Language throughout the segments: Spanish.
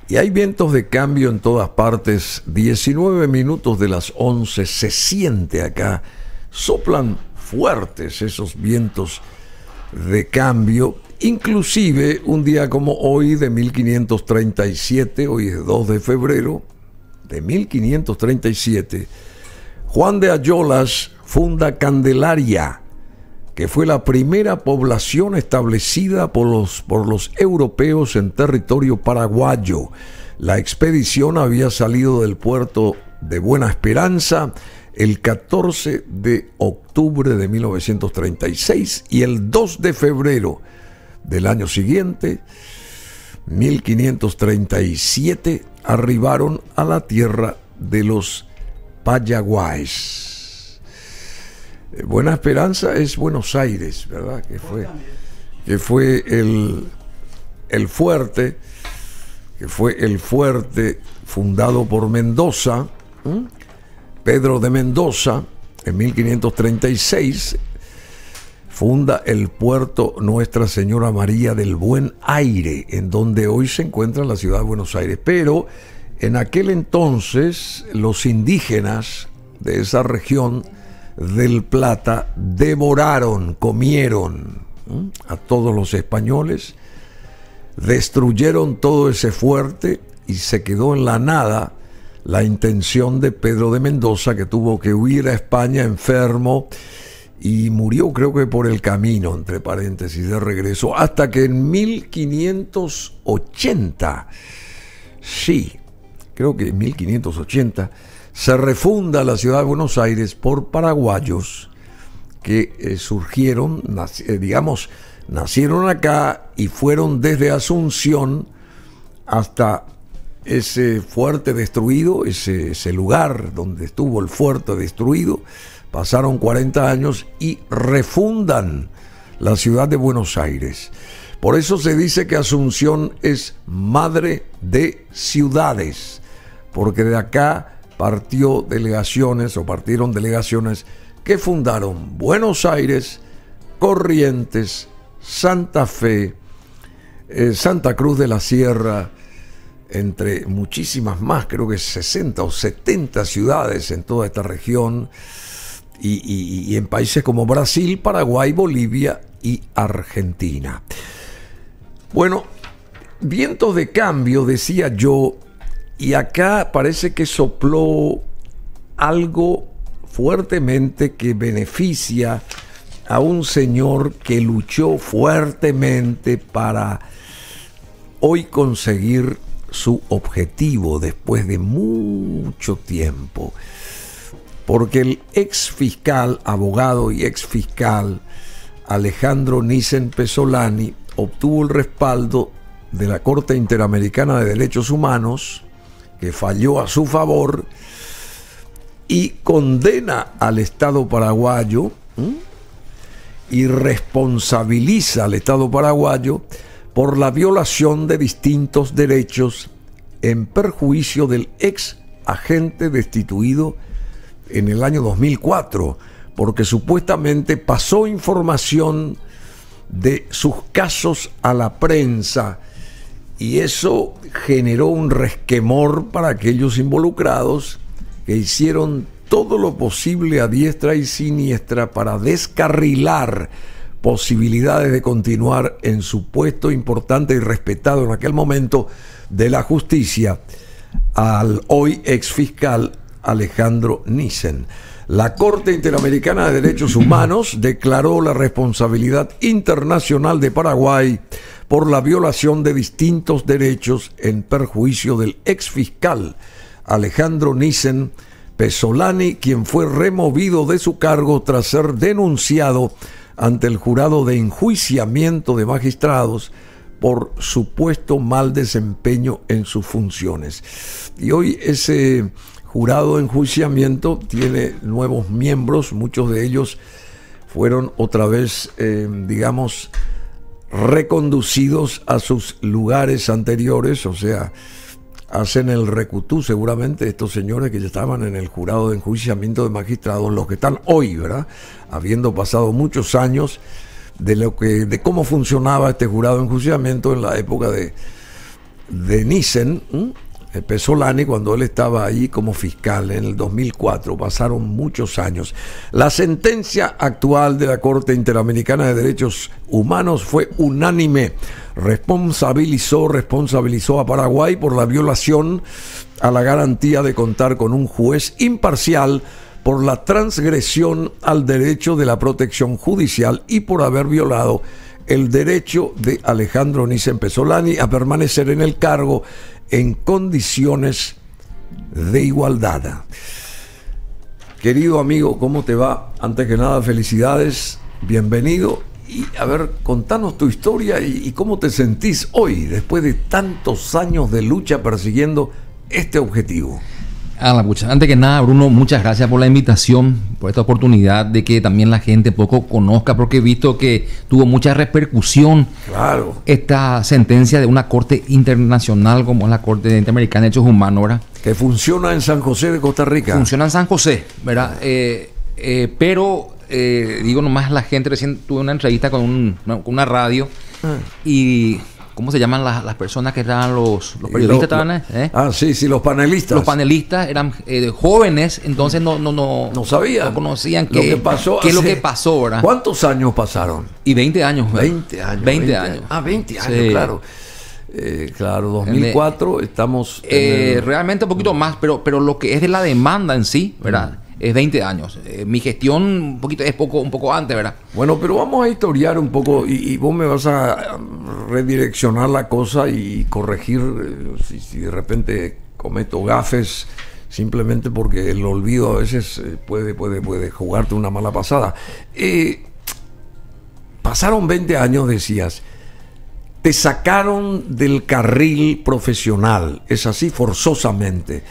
Y hay vientos de cambio en todas partes. 19 minutos de las 11, se siente acá. Soplan fuertes esos vientos de cambio. Inclusive un día como hoy de 1537, hoy es 2 de febrero de 1537, Juan de Ayolas funda Candelaria, que fue la primera población establecida por los europeos en territorio paraguayo. La expedición había salido del puerto de Buena Esperanza el 14 de octubre de 1936 y el 2 de febrero del año siguiente, 1537, arribaron a la tierra de los Payaguáes. Buena Esperanza es Buenos Aires, ¿verdad? Que fue el fuerte fundado por Mendoza, Pedro de Mendoza, en 1536, funda el puerto Nuestra Señora María del Buen Aire, en donde hoy se encuentra la ciudad de Buenos Aires. Pero en aquel entonces los indígenas de esa región del Plata comieron a todos los españoles, destruyeron todo ese fuerte y se quedó en la nada la intención de Pedro de Mendoza, que tuvo que huir a España enfermo y murió, creo que por el camino, entre paréntesis, de regreso, hasta que en 1580, sí, creo que en 1580, se refunda la ciudad de Buenos Aires por paraguayos que nacieron acá y fueron desde Asunción hasta ese fuerte destruido, ese lugar donde estuvo el fuerte destruido. Pasaron 40 años y refundan la ciudad de Buenos Aires. Por eso se dice que Asunción es madre de ciudades, porque de acá partieron delegaciones que fundaron Buenos Aires, Corrientes, Santa Fe, Santa Cruz de la Sierra, entre muchísimas más, creo que 60 o 70 ciudades en toda esta región, y en países como Brasil, Paraguay, Bolivia y Argentina. Bueno, vientos de cambio, decía yo, y acá parece que sopló algo fuertemente que beneficia a un señor que luchó fuertemente para hoy conseguir su objetivo después de mucho tiempo. Porque el abogado y ex fiscal Alejandro Nissen Pesolani obtuvo el respaldo de la Corte Interamericana de Derechos Humanos, que falló a su favor, y condena al Estado paraguayo y responsabiliza al Estado paraguayo por la violación de distintos derechos en perjuicio del ex agente destituido en el año 2004, porque supuestamente pasó información de sus casos a la prensa, y eso generó un resquemor para aquellos involucrados que hicieron todo lo posible a diestra y siniestra para descarrilar posibilidades de continuar en su puesto importante y respetado en aquel momento de la justicia al hoy ex fiscal Alejandro Nissen. La Corte Interamericana de Derechos Humanos declaró la responsabilidad internacional de Paraguay por la violación de distintos derechos en perjuicio del ex fiscal Alejandro Nissen Pesolani, quien fue removido de su cargo tras ser denunciado ante el jurado de enjuiciamiento de magistrados por supuesto mal desempeño en sus funciones. Y hoy ese jurado de enjuiciamiento tiene nuevos miembros, muchos de ellos fueron otra vez, reconducidos a sus lugares anteriores, o sea, hacen el recutú seguramente estos señores que ya estaban en el jurado de enjuiciamiento de magistrados, los que están hoy, ¿verdad? Habiendo pasado muchos años de cómo funcionaba este jurado de enjuiciamiento en la época de de Nissen, Pesolani, cuando él estaba ahí como fiscal en el 2004. Pasaron muchos años. La sentencia actual de la Corte Interamericana de Derechos Humanos fue unánime. Responsabilizó a Paraguay por la violación a la garantía de contar con un juez imparcial, por la transgresión al derecho de la protección judicial y por haber violado el derecho de Alejandro Nissen Pesolani a permanecer en el cargo en condiciones de igualdad. Querido amigo, ¿cómo te va? Antes que nada, felicidades, bienvenido. Y a ver, contanos tu historia y cómo te sentís hoy, después de tantos años de lucha persiguiendo este objetivo. Antes que nada, Bruno, muchas gracias por la invitación, por esta oportunidad de que también la gente poco conozca, porque he visto que tuvo mucha repercusión, claro, esta sentencia de una corte internacional como es la Corte Interamericana de Derechos Humanos, ¿verdad? Que funciona en San José de Costa Rica. Funciona en San José, ¿verdad? Pero digo nomás, la gente, recién tuve una entrevista con una radio y... ¿Cómo se llaman las personas que estaban los periodistas? Sí, los panelistas. Los panelistas eran jóvenes, entonces no sabían. No conocían qué es lo que pasó, ¿verdad? ¿Cuántos años pasaron? Y 20 años. 20 años. 20 años. 20 años, sí. Claro. Claro, 2004 estamos... realmente un poquito más, pero lo que es de la demanda en sí, ¿verdad? Es 20 años. Mi gestión un poco antes, ¿verdad? Bueno, pero vamos a historiar un poco y vos me vas a redireccionar la cosa y corregir si de repente cometo gafes, simplemente porque el olvido a veces puede jugarte una mala pasada. Pasaron 20 años, decías. Te sacaron del carril profesional, es así, forzosamente.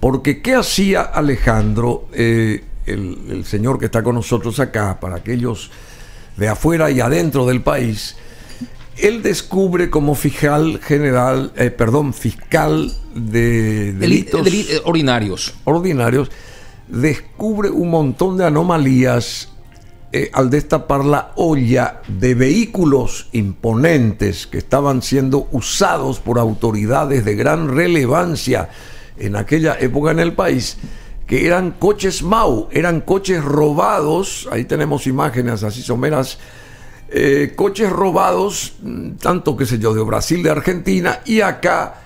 Porque ¿qué hacía Alejandro, el señor que está con nosotros acá, para aquellos de afuera y adentro del país? Él descubre como fiscal de delitos ordinarios, descubre un montón de anomalías al destapar la olla de vehículos imponentes que estaban siendo usados por autoridades de gran relevancia en aquella época en el país, que eran coches Mau, eran coches robados. Ahí tenemos imágenes así someras, coches robados, tanto qué sé yo, de Brasil, de Argentina, y acá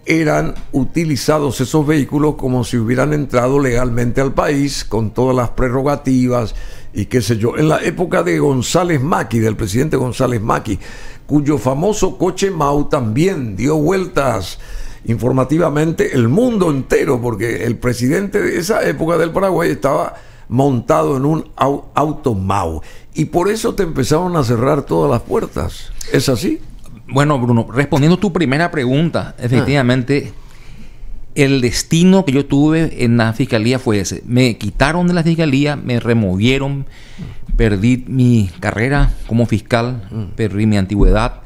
eran utilizados esos vehículos como si hubieran entrado legalmente al país, con todas las prerrogativas y qué sé yo. En la época de González Macchi, del presidente González Macchi, cuyo famoso coche Mau también dio vueltas informativamente el mundo entero, porque el presidente de esa época del Paraguay estaba montado en un auto Mau, y por eso te empezaron a cerrar todas las puertas. ¿Es así? Bueno, Bruno, respondiendo a tu primera pregunta, efectivamente, el destino que yo tuve en la fiscalía fue ese. Me quitaron de la fiscalía, me removieron, perdí mi carrera como fiscal, perdí mi antigüedad,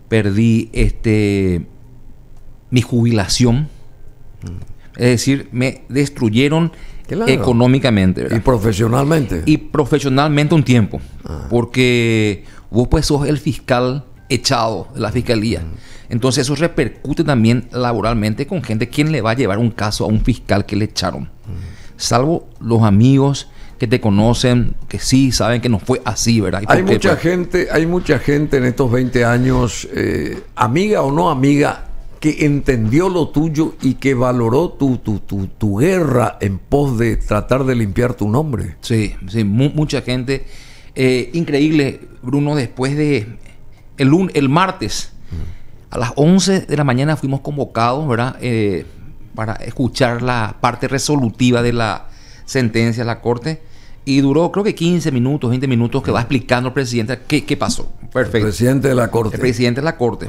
perdí mi jubilación, es decir, me destruyeron económicamente, ¿verdad? Y profesionalmente. Y profesionalmente un tiempo, porque vos pues sos el fiscal echado de la fiscalía. Entonces eso repercute también laboralmente con gente. ¿Quién le va a llevar un caso a un fiscal que le echaron? Salvo los amigos que te conocen, que sí saben que no fue así, ¿verdad? Hay mucha gente en estos 20 años, amiga o no amiga, que entendió lo tuyo y que valoró tu guerra en pos de tratar de limpiar tu nombre. Sí, mucha gente. Increíble, Bruno, después de el martes a las 11 de la mañana fuimos convocados, ¿verdad? Para escuchar la parte resolutiva de la sentencia de la Corte, y duró creo que 15 minutos, 20 minutos que va explicando el presidente qué pasó. Perfecto. El presidente de la Corte. El presidente de la Corte.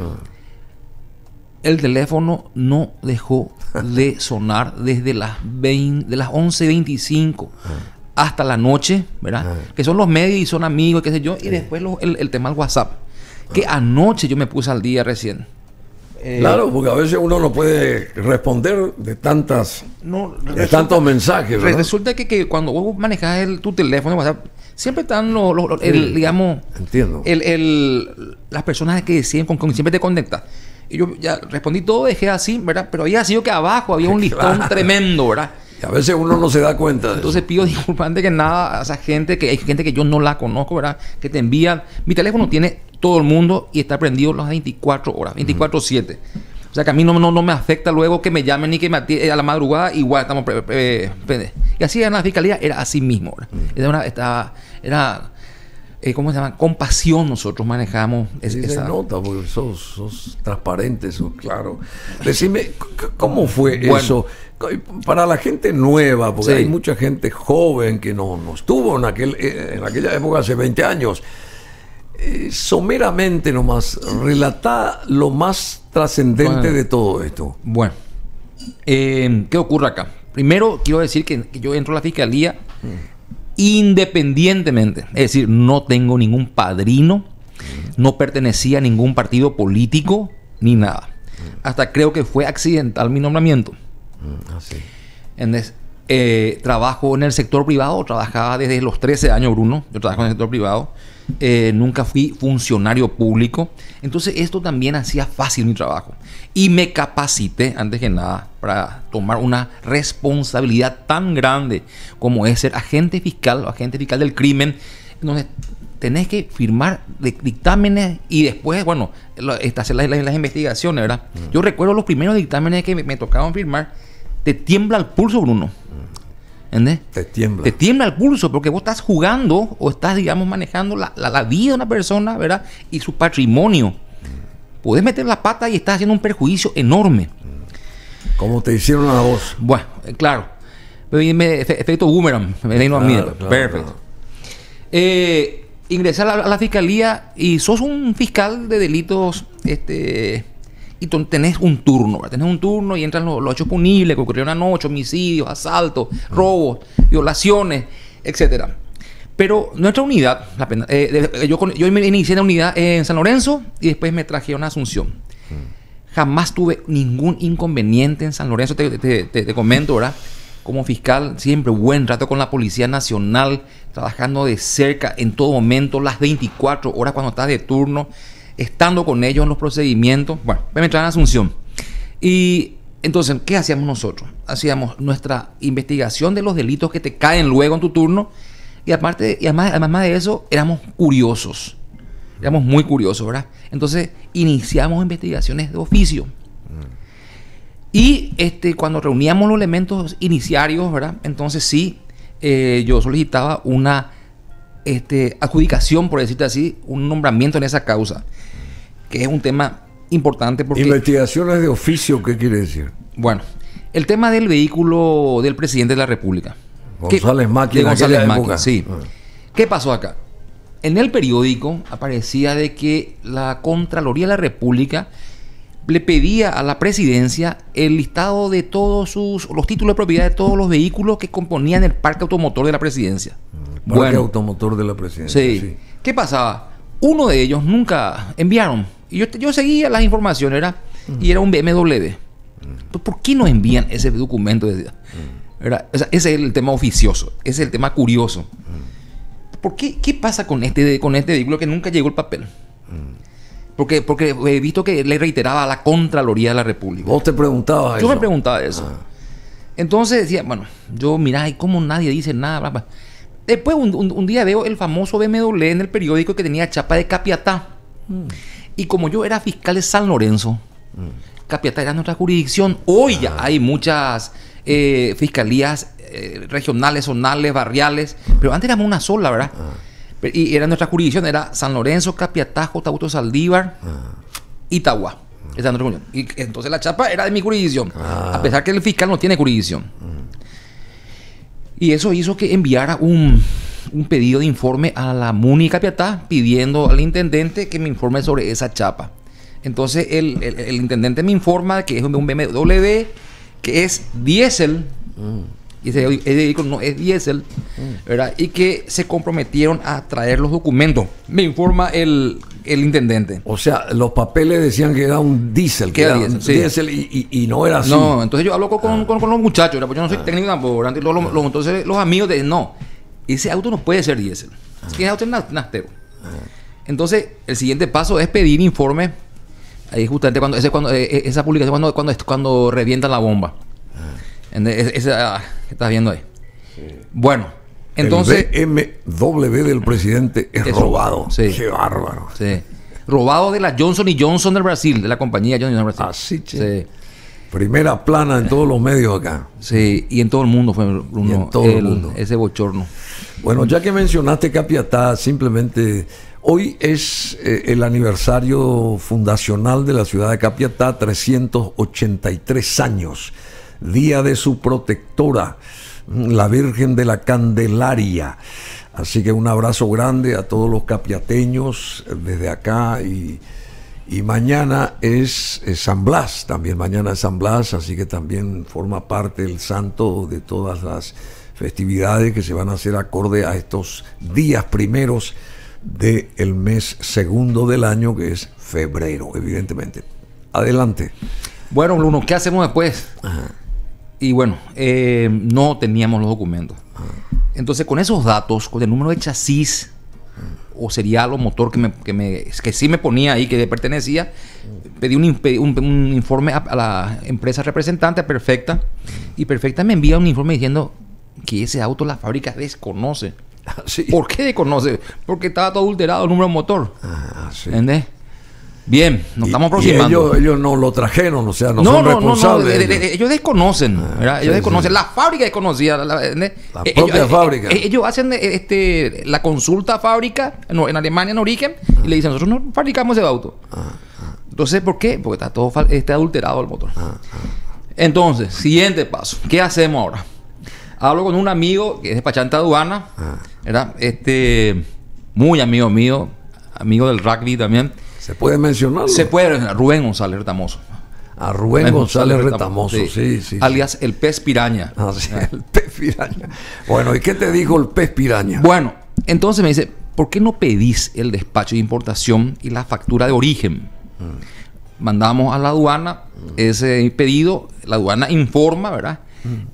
El teléfono no dejó de sonar desde las 11:25 hasta la noche, ¿verdad? Que son los medios y son amigos, qué sé yo, y después el tema del WhatsApp. Que anoche yo me puse al día recién. Claro, porque a veces uno no puede responder de tantos mensajes, ¿verdad? Resulta que cuando vos manejas tu teléfono de WhatsApp, siempre están digamos... Entiendo. Las personas que deciden con siempre te conectas. Y yo ya respondí todo, dejé así, ¿verdad? Pero había sido que abajo había un listón tremendo, ¿verdad? Y a veces uno no se da cuenta de Entonces pido disculpas antes que nada a esa gente, que hay gente que yo no la conozco, ¿verdad? Que te envían. Mi teléfono tiene todo el mundo y está prendido las 24 horas, 24/7. O sea que a mí no me afecta luego que me llamen ni que me a la madrugada, igual estamos y así en la fiscalía era así mismo, ¿verdad? Era ¿cómo se llama? Con pasión nosotros manejamos Sí, se nota porque sos transparente, sos claro. Decime, ¿cómo fue eso? Para la gente nueva, porque hay mucha gente joven que no estuvo en aquella época hace 20 años. Someramente nomás, relatá lo más trascendente de todo esto. Bueno, ¿qué ocurre acá? Primero quiero decir que yo entro a la fiscalía independientemente, es decir, no tengo ningún padrino, no pertenecía a ningún partido político ni nada. Hasta creo que fue accidental mi nombramiento. Entonces, trabajo en el sector privado, trabajaba desde los 13 años, Bruno. Yo trabajo en el sector privado, nunca fui funcionario público. Entonces esto también hacía fácil mi trabajo y me capacité antes que nada para tomar una responsabilidad tan grande como es ser agente fiscal del crimen, donde tenés que firmar dictámenes y después, bueno, hacer las investigaciones, ¿verdad? Yo recuerdo los primeros dictámenes que me tocaban firmar. Te tiembla el pulso, Bruno. ¿Entendés? Te tiembla el pulso porque vos estás jugando o estás, digamos, manejando la vida de una persona, ¿verdad? Y su patrimonio. Podés meter la pata y estás haciendo un perjuicio enorme. ¿Cómo te hicieron a vos? Bueno, claro. Efecto boomerang. Me vino a mí. Perfecto. Ingresé a la fiscalía y sos un fiscal de delitos, y tenés un turno, ¿verdad? Tenés un turno y entran los hechos punibles que ocurrieron anoche, homicidios, asaltos, robos, violaciones, etcétera. Pero nuestra unidad, yo me inicié en la unidad en San Lorenzo y después me trajeron a Asunción. Jamás tuve ningún inconveniente en San Lorenzo, te comento, ¿verdad? Como fiscal, siempre buen trato con la Policía Nacional, trabajando de cerca en todo momento, las 24 horas cuando estás de turno, estando con ellos en los procedimientos. Bueno, me trajeron a Asunción. Y entonces, ¿qué hacíamos nosotros? Hacíamos nuestra investigación de los delitos que te caen luego en tu turno. Y además de eso, éramos curiosos. Éramos muy curiosos, ¿verdad? Entonces, iniciamos investigaciones de oficio. Y cuando reuníamos los elementos iniciarios, ¿verdad? Entonces sí, yo solicitaba una adjudicación, por decirte así, un nombramiento en esa causa, que es un tema importante porque... ¿Investigaciones de oficio qué quiere decir? Bueno, el tema del vehículo del presidente de la República. González Macri. Sí. ¿Qué pasó acá? En el periódico aparecía de que la Contraloría de la República le pedía a la presidencia el listado de todos los títulos de propiedad de todos los vehículos que componían el parque automotor de la presidencia. Parque automotor de la presidencia. Sí. ¿Qué pasaba? Uno de ellos nunca enviaron. Y yo seguía las informaciones, y era un BMW. ¿Por qué no envían ese documento? O sea, ese es el tema oficioso, ese es el tema curioso. ¿Por qué? ¿Qué pasa con este vehículo que nunca llegó el papel? Porque he visto que le reiteraba a la Contraloría de la República. ¿Vos te preguntabas eso? Yo me preguntaba eso. Entonces decía, bueno, ¿y cómo nadie dice nada? Después un día veo el famoso BMW en el periódico que tenía chapa de Capiatá. Y como yo era fiscal de San Lorenzo, Capiatá era nuestra jurisdicción. Hoy ya hay muchas fiscalías regionales, zonales, barriales, pero antes éramos una sola, ¿verdad? Y era nuestra jurisdicción, era San Lorenzo, Capiatá, Jotauto, Saldívar, Itagua. Esa era nuestra jurisdicción. Y entonces la chapa era de mi jurisdicción, a pesar que el fiscal no tiene jurisdicción. Y eso hizo que enviara un pedido de informe a la MUNI Capiatá pidiendo al intendente que me informe sobre esa chapa. Entonces el intendente me informa que es un BMW que es diésel, y ese vehículo no es diésel, ¿verdad? Y que se comprometieron a traer los documentos. Me informa el intendente. O sea, los papeles decían que era un diésel, diésel y no era así. No, entonces yo hablo con los muchachos, porque yo no soy técnico tampoco. Entonces los amigos dicen, no, ese auto no puede ser diésel. Es que ese auto es nastero. Entonces, el siguiente paso es pedir informe Ahí justamente esa publicación cuando revienta la bomba. Esa que estás viendo ahí. Sí. Bueno, entonces... El BMW del presidente es robado. Sí. Qué bárbaro. Sí. Robado de la Johnson & Johnson del Brasil, de la compañía Johnson & Johnson. Así, che. Sí. Primera plana en todos los medios acá. Sí, y en todo el mundo fue, Bruno, en todo el mundo. Ese bochorno. Bueno, ya que mencionaste Capiatá, simplemente hoy es el aniversario fundacional de la ciudad de Capiatá, 383 años, día de su protectora, la Virgen de la Candelaria. Así que un abrazo grande a todos los capiateños desde acá y mañana es San Blas, también mañana es San Blas, así que también forma parte del santo de todas las festividades que se van a hacer acorde a estos días primeros del mes segundo del año, que es febrero, evidentemente. Adelante. Bueno, Bruno, ¿qué hacemos después? Ajá. Y bueno, no teníamos los documentos. Ajá. Entonces, con esos datos, con el número de chasis o serial o motor que sí me ponía ahí, que le pertenecía, pedí un informe a la empresa representante, Perfecta, y Perfecta me envía un informe diciendo que ese auto la fábrica desconoce. Sí. ¿Por qué desconoce? Porque estaba todo adulterado el número de motor. Sí. ¿Entendés? Bien, nos estamos aproximando. Y ellos no lo trajeron, o sea, no son responsables. Ellos desconocen, ¿verdad? Ellos desconocen. Sí. La fábrica desconocía. La propia fábrica. Ellos hacen la consulta a fábrica en Alemania, en origen, y le dicen, nosotros no fabricamos ese auto. Entonces, ¿por qué? Porque está todo adulterado el motor. Entonces, siguiente paso. ¿Qué hacemos ahora? Hablo con un amigo que es despachante de aduana, ¿verdad? Muy amigo mío, amigo del rugby también. ¿Se puede mencionar? Se puede, Rubén González Retamoso. A Rubén González Retamoso, sí. Alias el pez piraña. Sí, el pez piraña. Bueno, ¿y qué te dijo el pez piraña? Bueno, entonces me dice, ¿por qué no pedís el despacho de importación y la factura de origen? Mandamos a la aduana ese pedido, la aduana informa, ¿verdad?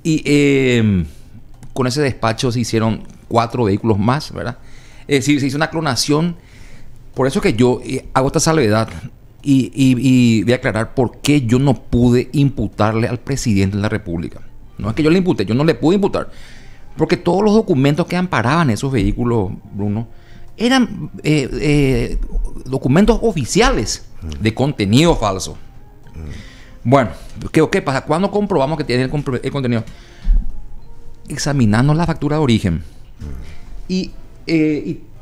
Y con ese despacho se hicieron 4 vehículos más, ¿verdad? Es decir, se hizo una clonación. Por eso que yo hago esta salvedad y voy a aclarar por qué yo no pude imputarle al presidente de la República. No es que yo le impute, yo no le pude imputar. Porque todos los documentos que amparaban esos vehículos, Bruno, eran documentos oficiales de contenido falso. Bueno, ¿qué pasa? ¿Cuándo comprobamos que tiene el contenido? Examinando la factura de origen. Y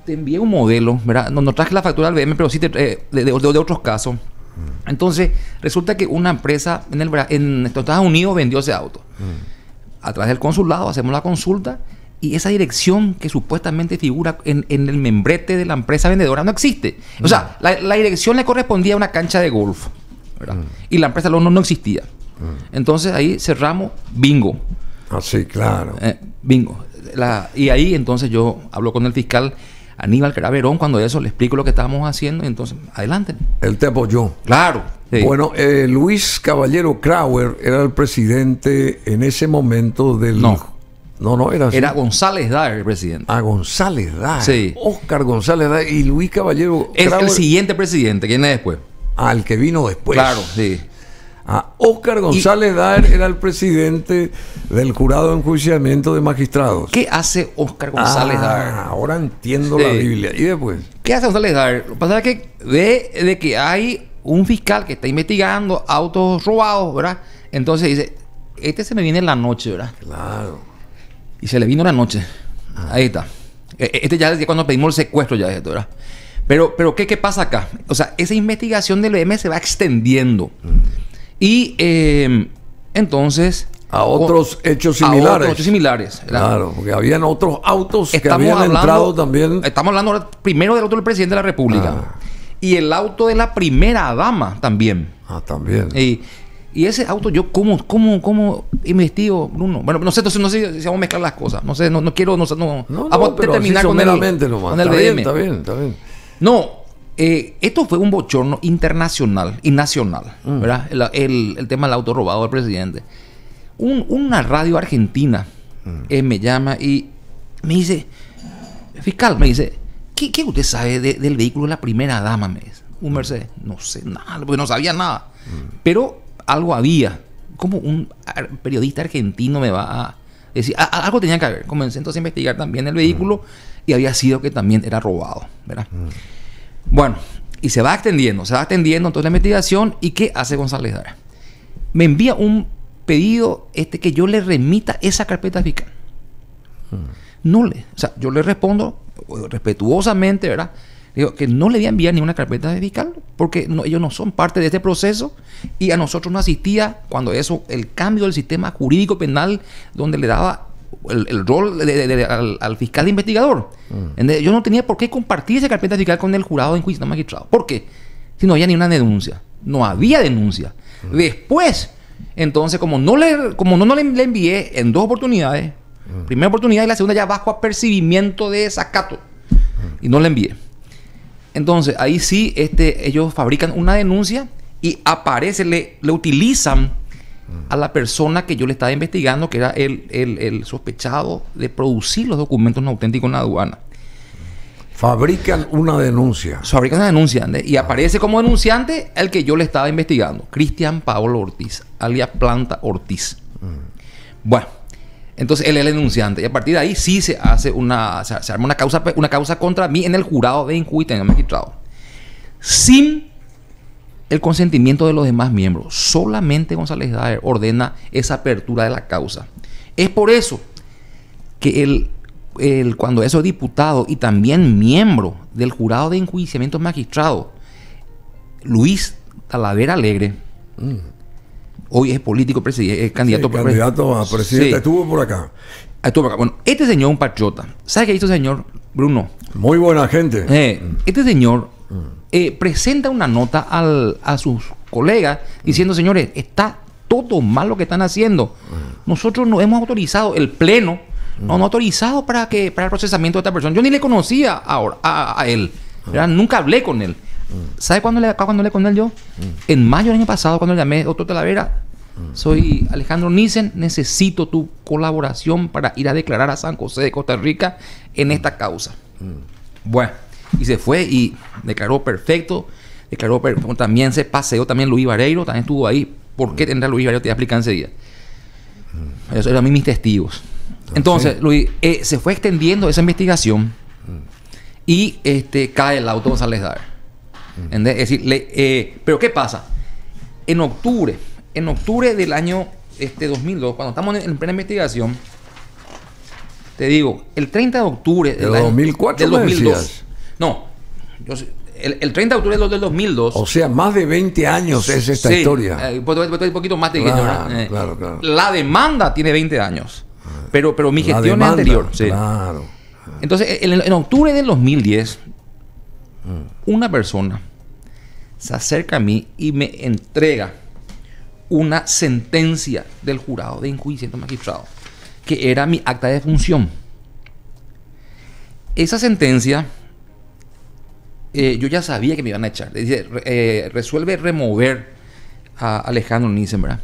te envié un modelo, ¿verdad? No traje la factura del BM, pero sí de otros casos. Entonces, resulta que una empresa en Estados Unidos vendió ese auto. A través del consulado hacemos la consulta y esa dirección que supuestamente figura en el membrete de la empresa vendedora no existe. O sea, la dirección le correspondía a una cancha de golf, ¿verdad? Y la empresa no existía. Entonces, ahí cerramos, bingo. Ah, sí, claro. Bingo. Y ahí entonces yo hablo con el fiscal Aníbal Craverón, cuando eso le explico lo que estábamos haciendo, y entonces, adelante. Él te apoyó. Claro. Sí. Bueno, Luis Caballero Krauer era el presidente en ese momento del... No, era así. Era González Daer el presidente. González Daer. Sí. Óscar González Daer y Luis Caballero es Krauer. El siguiente presidente. ¿Quién es después? El que vino después. Claro, sí. Óscar González Daer era el presidente del jurado de enjuiciamiento de magistrados. ¿Qué hace Óscar González Daer? Ahora entiendo la Biblia. ¿Y después? ¿Qué hace González Daer? Lo que pasa es que ve de que hay un fiscal que está investigando autos robados, ¿verdad? Entonces dice, se me viene en la noche, ¿verdad? Claro. Y se le vino la noche. Ahí está. Ya desde cuando pedimos el secuestro ya es esto, ¿verdad? Pero ¿qué pasa acá? O sea, esa investigación del BM se va extendiendo. Y entonces... A otros hechos similares. Claro, porque habían otros autos que habían entrado también. Estamos hablando primero del auto del presidente de la República. Y el auto de la primera dama también. También. Y ese auto, yo ¿cómo investigo, Bruno? Bueno, no sé si vamos a mezclar las cosas. No sé, no quiero... vamos a terminar con el BM. Está bien. No, esto fue un bochorno internacional y nacional, ¿verdad? El tema del auto robado del presidente. Una radio argentina me llama y me dice, fiscal, me dice, ¿qué usted sabe del vehículo de la primera dama? Me dice. un Mercedes. No sé nada, porque no sabía nada. Pero algo había. Como un periodista argentino me va a decir, algo tenía que haber. Comencé entonces a investigar también el vehículo y había sido que también era robado, ¿verdad? Bueno, y se va extendiendo entonces la investigación. ¿Y qué hace González Dara? Me envía un pedido que yo le remita esa carpeta fiscal. O sea, yo le respondo respetuosamente, ¿verdad? Digo que no le voy a enviar ninguna carpeta fiscal porque ellos no son parte de este proceso y a nosotros no asistía cuando el cambio del sistema jurídico penal donde le daba el rol al fiscal investigador. Yo no tenía por qué compartir esa carpeta fiscal con el jurado de enjuiciamiento magistrado. ¿Por qué? Si no había ni una denuncia. No había denuncia. Después, entonces, como no le envié en 2 oportunidades, primera oportunidad y la segunda ya bajo apercibimiento de desacato, y no le envié. Entonces, ahí sí, ellos fabrican una denuncia y aparece, le utilizan a la persona que yo le estaba investigando, que era el sospechado de producir los documentos no auténticos en la aduana. Fabrican una denuncia. Fabrican una denuncia, y aparece como denunciante el que yo le estaba investigando, Cristian Pablo Ortiz, alias Planta Ortiz. Bueno, entonces él es el denunciante y a partir de ahí sí se hace se arma una causa contra mí en el jurado de enjuiciamiento magistrado, sin el consentimiento de los demás miembros. Solamente González Daer ordena esa apertura de la causa. Es por eso que cuando es diputado y también miembro del jurado de enjuiciamiento magistrado, Luis Talavera Alegre, hoy es político, es candidato, candidato a presidente. Sí. Estuvo por acá. Bueno, este señor es un patriota. ¿Sabe qué hizo el señor Bruno? Muy buena gente. Este señor presenta una nota a sus colegas diciendo, señores, está todo mal lo que están haciendo. Nosotros no hemos autorizado, el pleno no ha autorizado para el procesamiento de esta persona. Yo ni le conocía a él. Nunca hablé con él. ¿Sabe cuándo hablé con él yo? En mayo del año pasado, cuando le llamé, doctor Talavera, soy Alejandro Nissen, necesito tu colaboración para ir a declarar a San José de Costa Rica en esta causa. Bueno, y se fue y declaró perfecto. También se paseó también Luis Vareiro, también estuvo ahí. ¿Por qué tendrá Luis Vareiro? Te voy a explicar enseguida. Esos eran mis testigos. Entonces, Luis, se fue extendiendo esa investigación y cae el auto González Daer. Es decir, pero ¿qué pasa? En octubre del año 2002, cuando estamos en plena investigación, te digo, el 30 de octubre del año 2004 del 2002. No, el 30 de octubre del 2002. O sea, más de 20 años es esta historia. Un poquito más de claro. La demanda tiene 20 años. Pero mi gestión es anterior. Sí. Claro. Entonces, en octubre del 2010, una persona se acerca a mí y me entrega una sentencia del jurado de enjuiciamiento magistrado, que era mi acta de función. Esa sentencia, yo ya sabía que me iban a echar. Dice, resuelve remover a Alejandro Nissen, ¿verdad?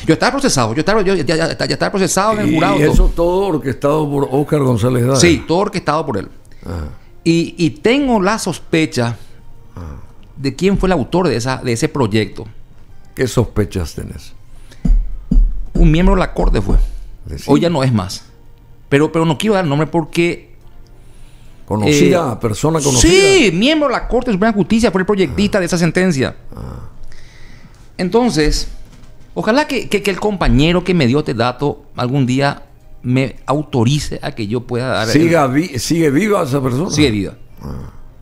Yo estaba procesado, ya estaba procesado en el jurado. ¿Y eso todo orquestado por Óscar González Daer? Sí, todo orquestado por él. Y tengo la sospecha de quién fue el autor de ese proyecto. ¿Qué sospechas tenés? Un miembro de la corte fue. ¿Sí? Hoy ya no es más. Pero no quiero dar el nombre porque... ¿Conocida? ¿Persona conocida? Sí, miembro de la Corte Suprema de Justicia, fue el proyectista de esa sentencia. Entonces, ojalá que el compañero que me dio este dato algún día me autorice a que yo pueda dar... ¿Sigue viva esa persona? Sigue viva.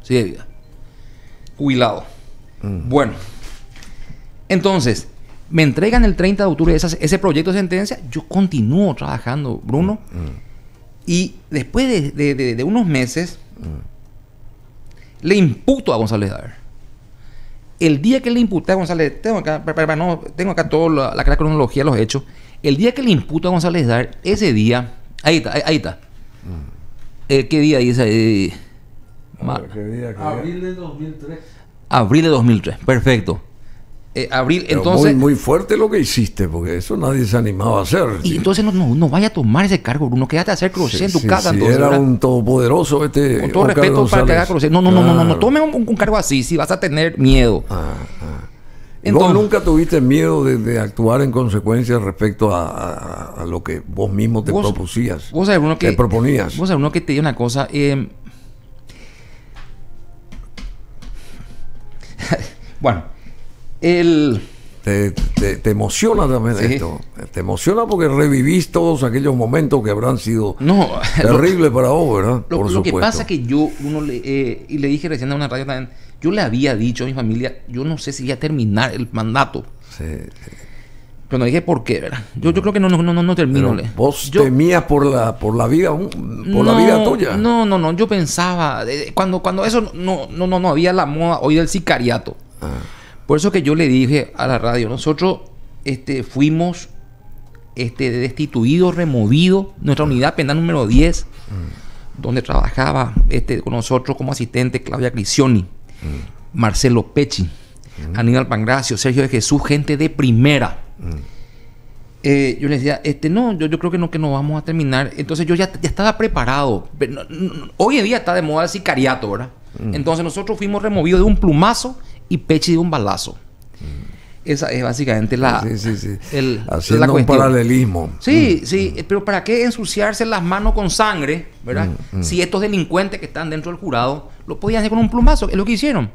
Sigue viva. Jubilado. Bueno. Entonces, me entregan el 30 de octubre ese proyecto de sentencia. Yo continúo trabajando, Bruno. Y después de unos meses, le imputo a González Daer. El día que le imputé a González, tengo acá toda la cronología de los hechos. El día que le imputo a González Daer, ese día, ahí está. ¿Qué día dice? Abril de 2003. Abril de 2003, perfecto. abril. Pero Entonces, muy fuerte lo que hiciste, porque eso nadie se animaba a hacer. y entonces no vaya a tomar ese cargo, Bruno. Quédate a hacer crochet en tu casa. Sí, entonces, era ¿verdad? un todopoderoso Con todo Oscar respeto para que haga González. crochet. No tome un cargo así, si vas a tener miedo. ¿Y vos nunca tuviste miedo de actuar en consecuencia respecto a lo que vos mismo te propusías? Vos sabés, Bruno, que... Te proponías. Vos sabés, Bruno, que te digo una cosa. Bueno, Te emociona también esto. Te emociona porque revivís todos aquellos momentos que habrán sido terribles para vos, ¿verdad? Lo que pasa es que yo, y le dije recién a una radio también, yo le había dicho a mi familia, yo no sé si iba a terminar el mandato. Sí. Pero no dije por qué, ¿verdad? Yo creo que no termino. Pero vos temías por la vida, la vida tuya. No, yo pensaba, cuando eso no había la moda hoy del sicariato. Por eso que yo le dije a la radio, nosotros fuimos destituidos, removidos, nuestra unidad penal número 10, donde trabajaba con nosotros como asistente Claudia Cricioni, Marcelo Pecci, Aníbal Pangracio, Sergio de Jesús, gente de primera. Yo le decía, yo creo que no vamos a terminar. Entonces yo ya estaba preparado. Pero hoy en día está de moda el sicariato, ¿verdad? Entonces nosotros fuimos removidos de un plumazo y Pecci de un balazo. Esa es básicamente la haciendo un paralelismo. Sí, pero ¿para qué ensuciarse las manos con sangre, verdad? Si estos delincuentes que están dentro del jurado lo podían hacer con un plumazo, es lo que hicieron.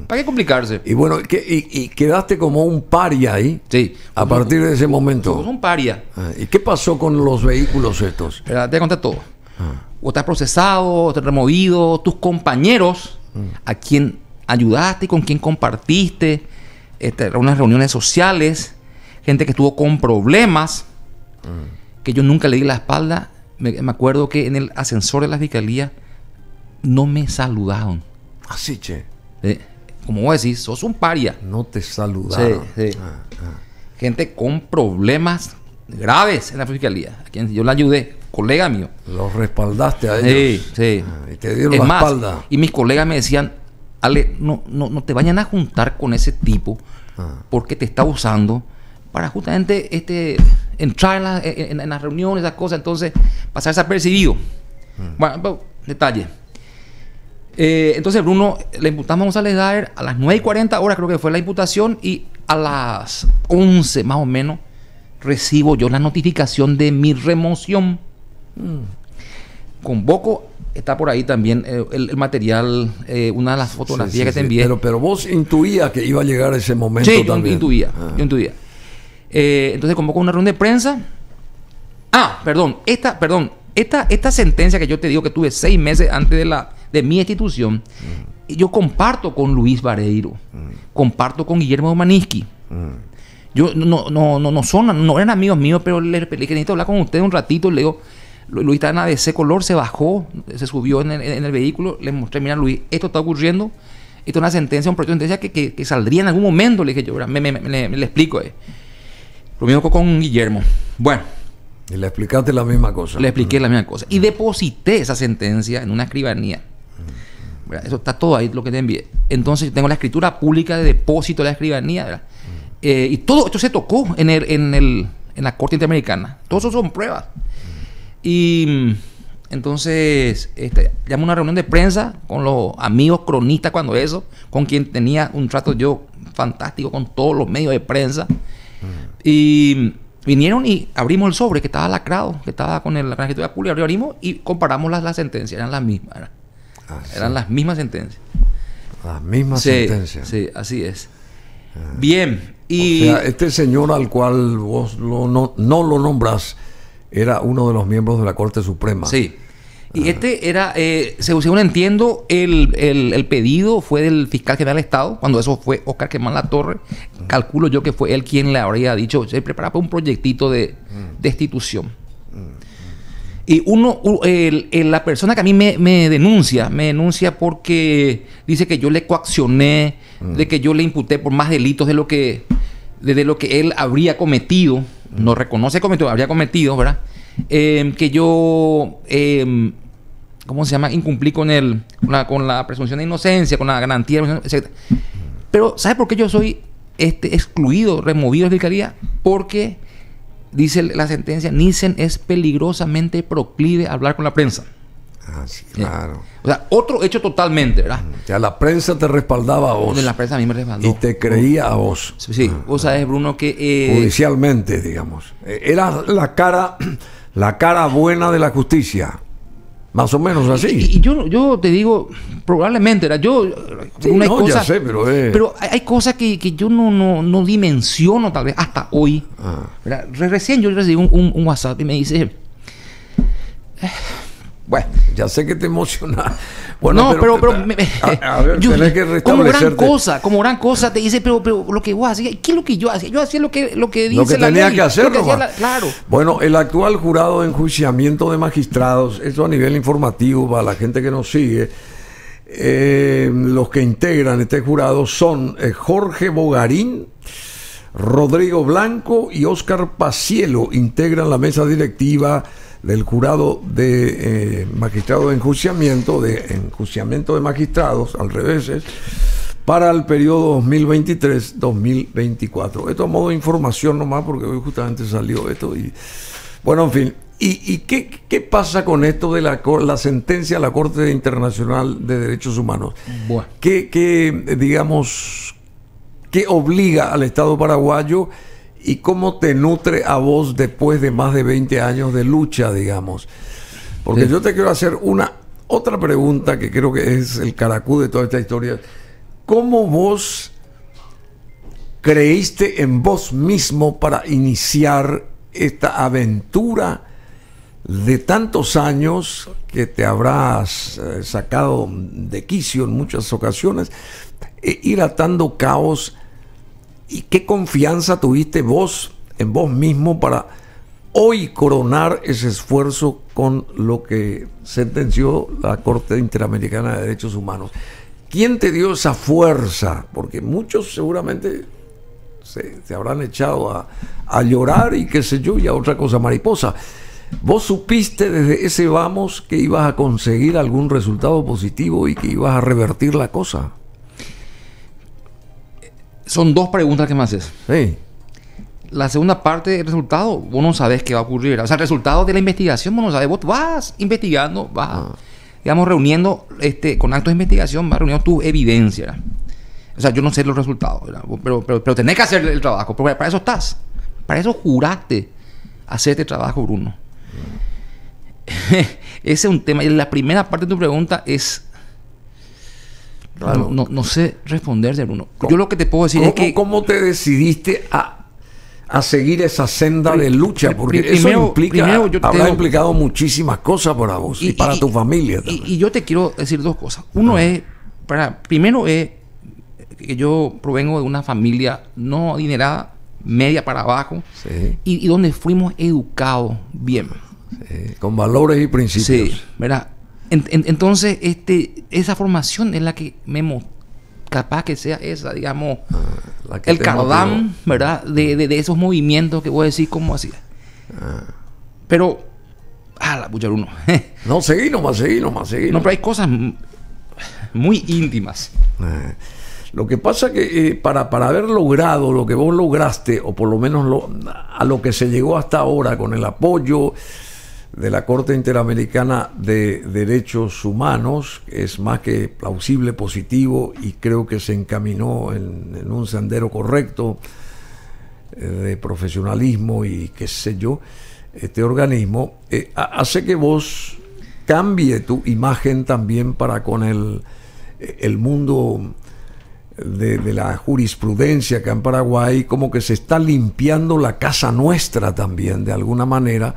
¿Para qué complicarse? Y bueno, y quedaste como un paria ahí. Sí. A partir de ese momento. Sos un paria. ¿Y qué pasó con los vehículos estos? Te voy a contar todo. O estás procesado, o estás removido, tus compañeros, a quien ayudaste y con quien compartiste, unas reuniones sociales, gente que estuvo con problemas, que yo nunca le di la espalda. Me acuerdo que en el ascensor de la fiscalía no me saludaron. Así, che. Como vos decís, sos un paria. No te saludaron. Sí. Gente con problemas graves en la fiscalía, a quien yo le ayudé, colega mío. Los respaldaste a ellos. Sí. Y te dieron la espalda. Y mis colegas me decían, Ale, no te vayan a juntar con ese tipo porque te está usando para justamente entrar en las reuniones, esas cosas, entonces pasar desapercibido. Bueno, detalle. Entonces, Bruno, le imputamos a González Daer a las 9:40 horas, creo que fue la imputación, y a las 11 más o menos recibo yo la notificación de mi remoción. Convoco. Está por ahí también el material, una de las fotografías que te envié. Pero vos intuías que iba a llegar ese momento también. Yo intuía. Entonces convoco una reunión de prensa. Esta sentencia que yo te digo que tuve 6 meses antes de mi institución, yo comparto con Luis Vareiro, comparto con Guillermo Maniski. Yo no eran amigos míos, pero le necesito hablar con ustedes un ratito. Le digo, Luis está en ABC color, se bajó, se subió en el vehículo, le mostré, mira Luis, esto está ocurriendo, esto es una sentencia, un proyecto de sentencia que saldría en algún momento, le dije yo, le explico. Lo mismo con Guillermo. Bueno. Y le explicaste la misma cosa. Le expliqué la misma cosa. Y deposité esa sentencia en una escribanía. Eso está todo ahí, lo que te envié. Entonces tengo la escritura pública de depósito de la escribanía, ¿verdad? Y todo esto se tocó en la Corte Interamericana. Todo eso son pruebas. Y entonces llamo a una reunión de prensa con los amigos cronistas con quien tenía un trato yo fantástico con todos los medios de prensa. Y vinieron y abrimos el sobre que estaba lacrado, que estaba con la escritura pública, abrimos y comparamos las sentencias, eran las mismas. Eran las mismas sentencias. Las mismas sentencias. Sí, así es. Bien. O sea, este señor al cual vos no lo nombras era uno de los miembros de la Corte Suprema. Sí. Y era, según entiendo, el pedido fue del fiscal general del Estado, cuando eso fue Oscar Germán Latorre. Calculo yo que fue él quien le habría dicho, se prepara para un proyectito de destitución. Y la persona que a mí me denuncia porque dice que yo le coaccioné, de que yo le imputé por más delitos de lo que él habría cometido. No reconoce cometido, habría cometido, ¿verdad? Que yo, ¿cómo se llama? Incumplí con la presunción de inocencia, con la garantía, etc. Pero, ¿sabe por qué yo soy excluido, removido de la fiscalía, porque dice la sentencia, Nissen es peligrosamente proclive a hablar con la prensa. Ah, sí, claro. O sea, otro hecho totalmente, ¿verdad? Ya la prensa te respaldaba a vos. De la prensa a mí me respaldó. Y te creía a vos. Sí, vos sabés, Bruno, que... judicialmente, digamos. Era la cara buena de la justicia. Más o menos así. Y yo te digo, probablemente, ¿verdad? Sí, hay no, cosas, ya sé, pero hay cosas que yo no dimensiono tal vez hasta hoy. ¿Verdad? Recién yo recibí un WhatsApp y me dice... Bueno, ya sé que te emociona. Bueno, no, pero a ver, tenés que restablecerte. Como gran cosa te dice, pero lo que vos hacías, ¿qué es lo que yo hacía? Yo hacía lo que dice lo que la tenía ley, que hacer, claro. Bueno, el actual jurado de enjuiciamiento de magistrados, eso a nivel informativo para la gente que nos sigue, los que integran este jurado son Jorge Bogarín, Rodrigo Blanco y Óscar Pacielo, integran la mesa directiva del jurado de magistrados de enjuiciamiento de magistrados, al revés, para el periodo 2023-2024. Esto a modo de información nomás, porque hoy justamente salió esto. Y bueno, en fin. ¿Y qué pasa con esto de la sentencia de la Corte Internacional de Derechos Humanos? Bueno. Digamos, ¿qué obliga al Estado paraguayo? ¿Y cómo te nutre a vos después de más de 20 años de lucha, digamos? Porque sí, yo te quiero hacer otra pregunta que creo que es el caracú de toda esta historia. ¿Cómo vos creíste en vos mismo para iniciar esta aventura de tantos años que te habrás sacado de quicio en muchas ocasiones, ir atando caos? ¿Y qué confianza tuviste vos en vos mismo para hoy coronar ese esfuerzo con lo que sentenció la Corte Interamericana de Derechos Humanos? ¿Quién te dio esa fuerza? Porque muchos seguramente se habrán echado a llorar y qué sé yo, y a otra cosa mariposa. ¿Vos supiste desde ese vamos que ibas a conseguir algún resultado positivo y que ibas a revertir la cosa? Son dos preguntas que me haces. Sí. La segunda parte del resultado, vos no sabés qué va a ocurrir. O sea, el resultado de la investigación, vos no sabés. Vos vas investigando, digamos, reuniendo, con actos de investigación, vas reuniendo tu evidencia. O sea, yo no sé los resultados, pero tenés que hacer el trabajo, porque para eso estás. Para eso juraste hacer este trabajo, Bruno. Ese es un tema. Y la primera parte de tu pregunta es... Claro. No sé responderte, Bruno. Yo lo que te puedo decir es que... ¿Cómo te decidiste a seguir esa senda de lucha? Porque eso habrá implicado muchísimas cosas para vos y para tu familia también. Y yo te quiero decir dos cosas. Uno es... Primero es que yo provengo de una familia no adinerada, media para abajo, sí, y donde fuimos educados bien. Sí, con valores y principios. Sí, ¿verdad? Entonces, esa formación es la que capaz que sea esa, digamos, el cardán, ¿verdad? De esos movimientos que voy a decir cómo hacía. Pero, la pucha, Bruno. No, seguí nomás. No, pero hay cosas muy íntimas. Lo que pasa que para haber logrado lo que vos lograste, o por lo menos a lo que se llegó hasta ahora con el apoyo de la Corte Interamericana de Derechos Humanos, es más que plausible, positivo, y creo que se encaminó en un sendero correcto de profesionalismo y qué sé yo, este organismo hace que vos cambie tu imagen también para con el mundo de la jurisprudencia acá en Paraguay, como que se está limpiando la casa nuestra también, de alguna manera,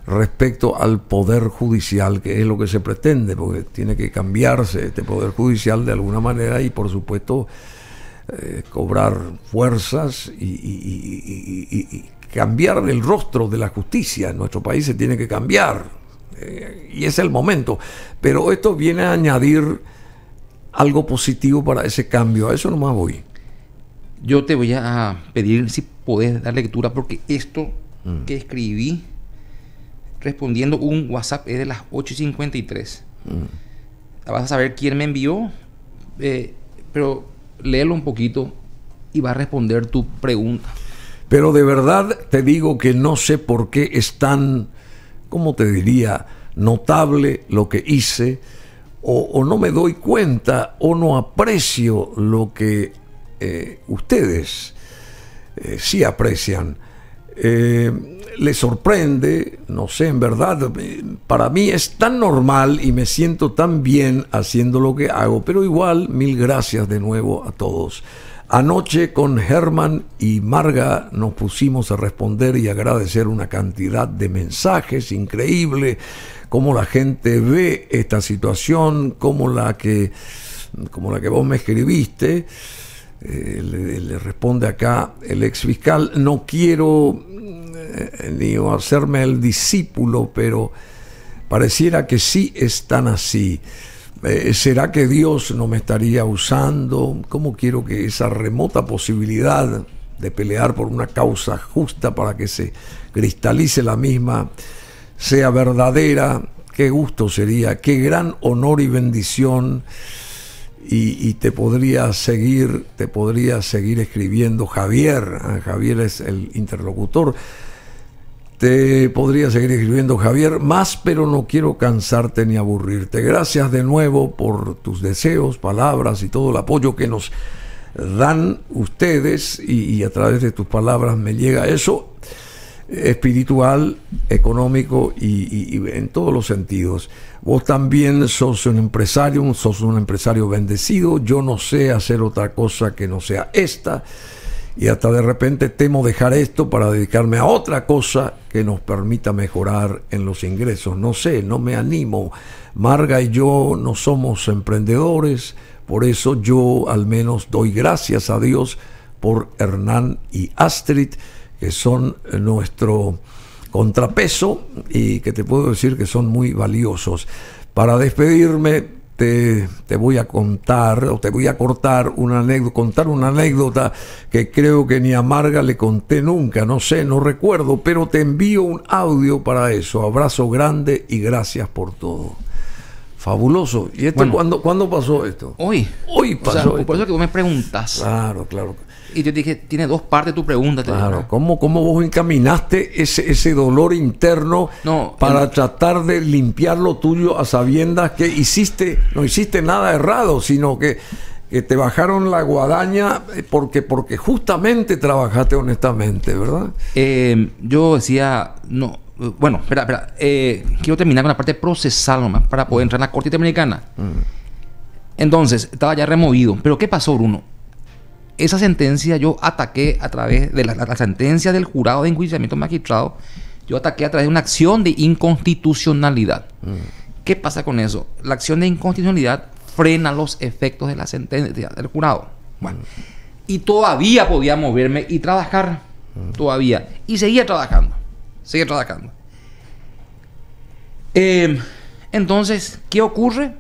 respecto al poder judicial, que es lo que se pretende, porque tiene que cambiarse este poder judicial de alguna manera y por supuesto cobrar fuerzas y cambiar el rostro de la justicia en nuestro país. Se tiene que cambiar y es el momento, pero esto viene a añadir algo positivo para ese cambio. A eso nomás voy. Yo te voy a pedir si podés dar lectura, porque esto que escribí respondiendo un WhatsApp es de las 8:53. Vas a saber quién me envió, pero léelo un poquito y va a responder tu pregunta. Pero de verdad te digo que no sé por qué es tan, ¿cómo te diría?, notable lo que hice, o no me doy cuenta, o no aprecio lo que ustedes sí aprecian. Les sorprende, no sé, en verdad, para mí es tan normal y me siento tan bien haciendo lo que hago, pero igual, mil gracias de nuevo a todos. Anoche con Germán y Marga nos pusimos a responder y agradecer una cantidad de mensajes increíble, cómo la gente ve esta situación, como la que vos me escribiste. Le responde acá el ex fiscal: no quiero ni hacerme el discípulo, pero pareciera que sí están así. ¿Será que Dios no me estaría usando? ¿Cómo quiero que esa remota posibilidad de pelear por una causa justa para que se cristalice la misma sea verdadera? Qué gusto sería, qué gran honor y bendición. Y te podría seguir escribiendo Javier. Javier es el interlocutor. Te podría seguir escribiendo Javier más, pero no quiero cansarte ni aburrirte. Gracias de nuevo por tus deseos, palabras y todo el apoyo que nos dan ustedes, y a través de tus palabras me llega eso espiritual, económico y en todos los sentidos. Vos también sos un empresario bendecido. Yo no sé hacer otra cosa que no sea esta, y hasta de repente temo dejar esto para dedicarme a otra cosa que nos permita mejorar en los ingresos. No sé, no me animo. Marga y yo no somos emprendedores, por eso yo al menos doy gracias a Dios por Hernán y Astrid, que son nuestro contrapeso y que te puedo decir que son muy valiosos. Para despedirme, te voy a contar, o te voy a contar una anécdota que creo que ni a Marga le conté nunca, no sé, no recuerdo, pero te envío un audio para eso. Abrazo grande y gracias por todo. Fabuloso. ¿Y esto cuándo pasó esto? Hoy pasó. O sea, por eso que vos me preguntas. Claro. Y yo dije, tiene dos partes tu pregunta. Claro, ¿cómo vos encaminaste ese dolor interno para tratar de limpiar lo tuyo a sabiendas que no hiciste nada errado, sino que te bajaron la guadaña porque justamente trabajaste honestamente, ¿verdad? Yo decía, no. Bueno, espera. Quiero terminar con la parte procesal nomás para poder entrar en la Corte Interamericana. Entonces, estaba ya removido. Pero ¿qué pasó, Bruno? Esa sentencia yo ataqué a través de la sentencia del jurado de enjuiciamiento magistrado. Yo ataqué a través de una acción de inconstitucionalidad. ¿Qué pasa con eso? La acción de inconstitucionalidad frena los efectos de la sentencia del jurado. Bueno, y todavía podía moverme y trabajar. Todavía. Y seguía trabajando. Entonces, ¿qué ocurre?